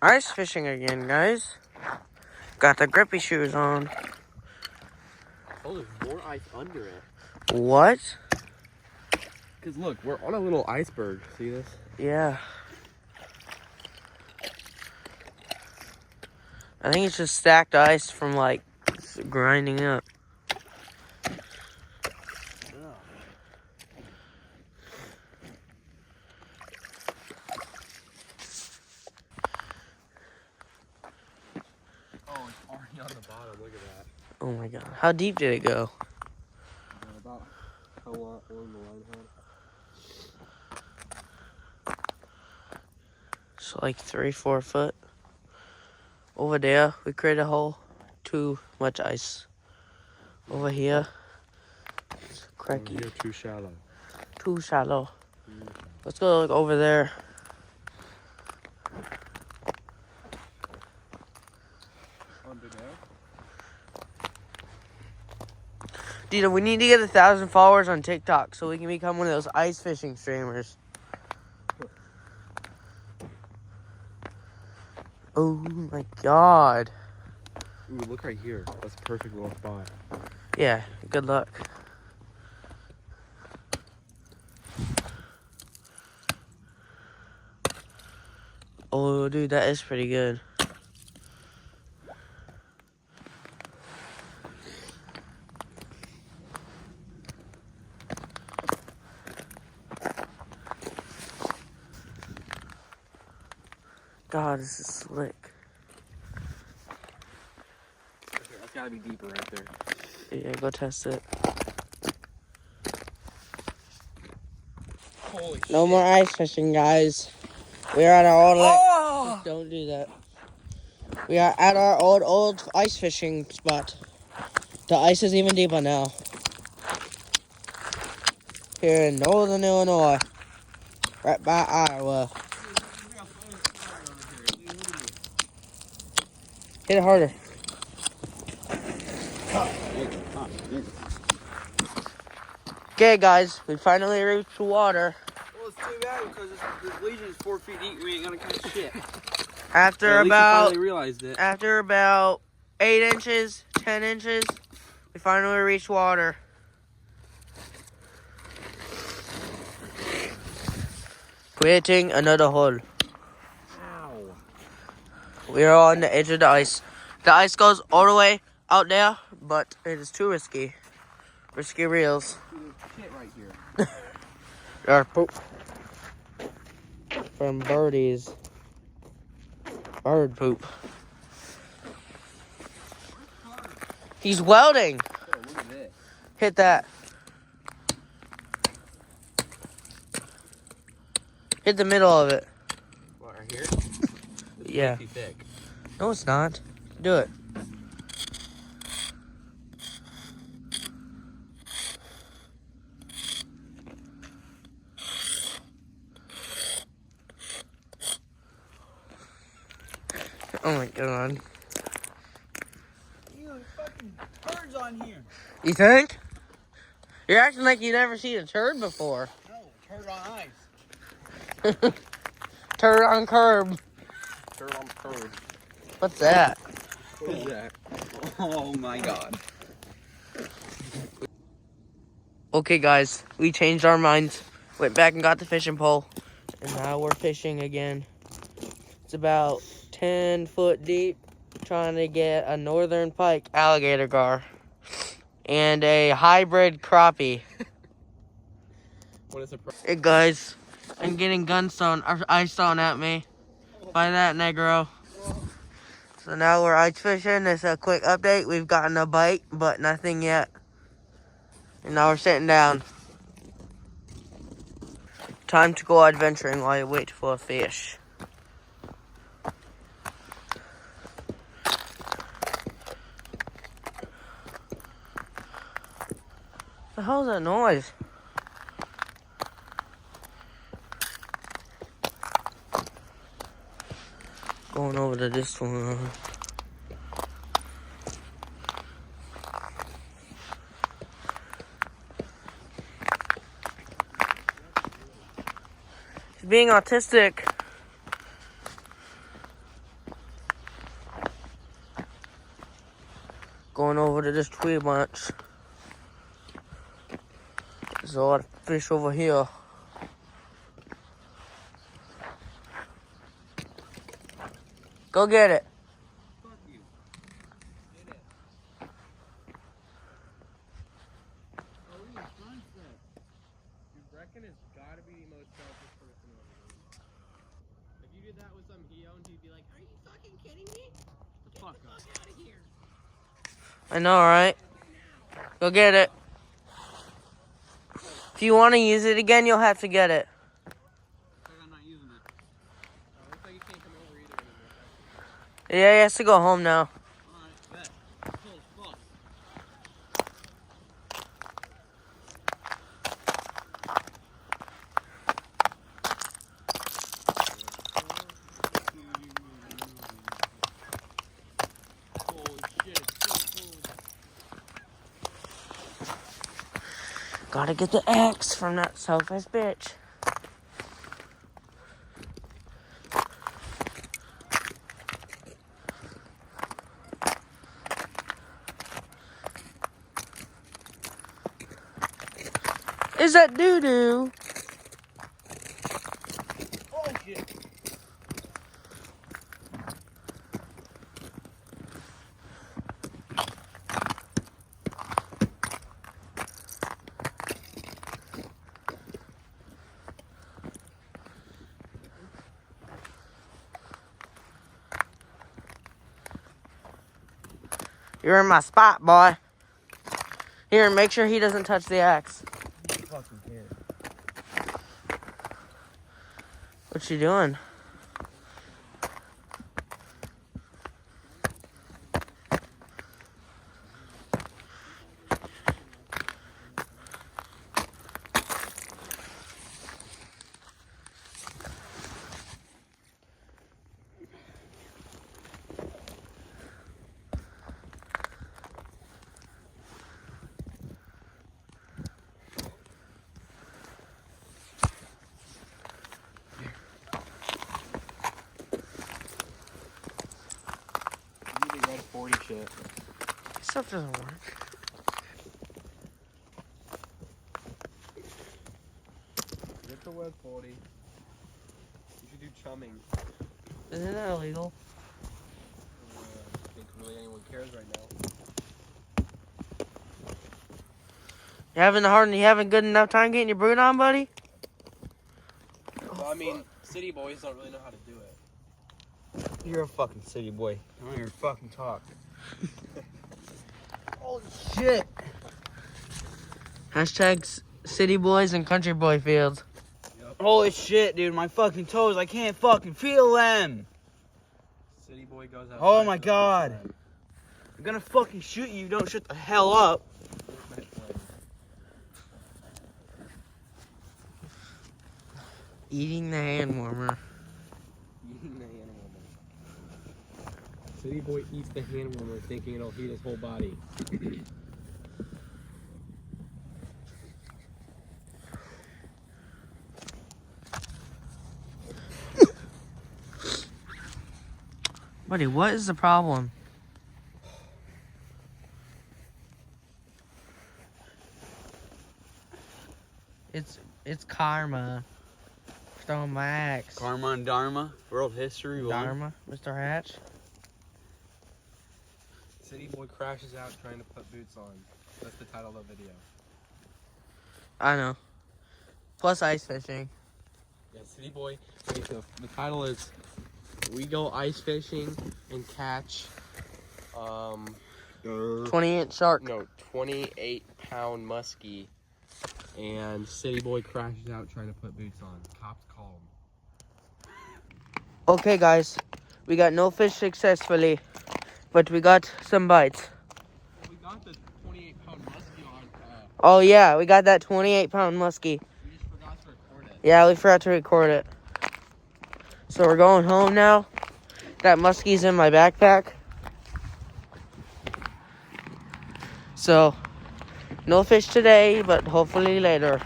Ice fishing again, guys. Got the grippy shoes on. Oh, there's more ice under it. What? Because look, we're on a little iceberg. See this? Yeah. I think it's just stacked ice from like grinding up. Oh, it's already on the bottom. Look at that. Oh my god. How deep did it go? About how long the line had. So like 3-4 foot. Over there, we created a hole. Too much ice. Over here, it's cracky. You're too shallow. Too shallow. Let's go look over there. Under there? Dude, we need to get 1,000 followers on TikTok so we can become one of those ice fishing streamers. Oh my god. Ooh, look right here. That's a perfect little spot. Yeah, good luck. Oh, dude, that is pretty good. God, this is slick. That's gotta be deeper right there. Yeah, go test it. Holy shit. No more ice fishing, guys. We are at our old... Oh! Don't do that. We are at our old ice fishing spot. The ice is even deeper now. Here in northern Illinois. Right by Iowa. Hit it harder. Okay, guys, we finally reached the water. Well, it's too bad because this legion is 4 feet deep. We ain't gonna catch shit. After At least you about finally realized it. 8 inches, 10 inches, we finally reached water. Creating another hole. Ow. We are on the edge of the ice. The ice goes all the way out there, but it is too risky. Risky reels. There's shit right here. Our poop from birdies. Bird poop. He's welding. Oh, look at this. Hit that. Hit the middle of it. What, right here? Yeah. Too thick. No, it's not. Do it. Oh my god. You fucking birds on here. You think? You're acting like you never seen a turd before. No, turd on ice. Turd on curb. Turd on curb. What's that? What is that? Oh my god. Okay, guys, we changed our minds. Went back and got the fishing pole. And now we're fishing again. It's about 10 foot deep. Trying to get a northern pike alligator gar. And a hybrid crappie. What is a Hey, guys. I'm getting gunstone or ice thrown at me by that negro. So now we're ice fishing. It's a quick update. We've gotten a bite, but nothing yet. And now we're sitting down. Time to go adventuring while you wait for a fish. What the hell is that noise? Going over to this one. He's being autistic. Going over to this tree branch. There's a lot of fish over here. Go get it. Fuck you. Get it. Oh, we need sunset. Dude, Brecken has got to be the most selfish person ever. If you did that with some Heon, he'd be like, "Are you fucking kidding me? Get the fuck out of here." I know, right? Go get it. If you want to use it again, you'll have to get it. I'm not using it. Looks like you can't come over either anymore. Yeah, he has to go home now. Alright, bet. Cool as fuck. Holy shit, it's so cold. Gotta get the axe from that selfish bitch. Is that doo-doo? Holy shit. You're in my spot, boy. Here, make sure he doesn't touch the axe. Fucking care. What you doing? You need the red 40 shit. Stuff doesn't work. Get the red 40. You should do chumming. Isn't that illegal? I don't think really anyone cares right now. You having good enough time getting your brood on, buddy? Well, I mean, city boys don't really know how to do it. You're a fucking city boy. I don't even fucking talk. Holy shit. Hashtags city boys and country boy fields. Holy shit, dude. My fucking toes. I can't fucking feel them. City boy goes out. Oh my god. I'm gonna fucking shoot you. Don't shut the hell up. Eating the hand warmer. Eating the hand warmer. City boy eats the hand warmer thinking it'll heat his whole body. Buddy, what is the problem? It's karma. Throwing my axe. Karma and Dharma. World history. Dharma, Mr. Hatch. City boy crashes out trying to put boots on. That's the title of the video. I know. Plus ice fishing. Yeah, city boy. Wait, so the title is "We Go Ice Fishing and Catch." 20-inch shark. No, 28-pound musky. And city boy crashes out trying to put boots on. Cops call him. Okay, guys. We got no fish successfully, but we got some bites. Well, we got the 28-pound musky on. Oh, yeah. We got that 28-pound muskie. We just forgot to record it. Yeah, we forgot to record it. So we're going home now. That muskie's in my backpack. So, no fish today, but hopefully later.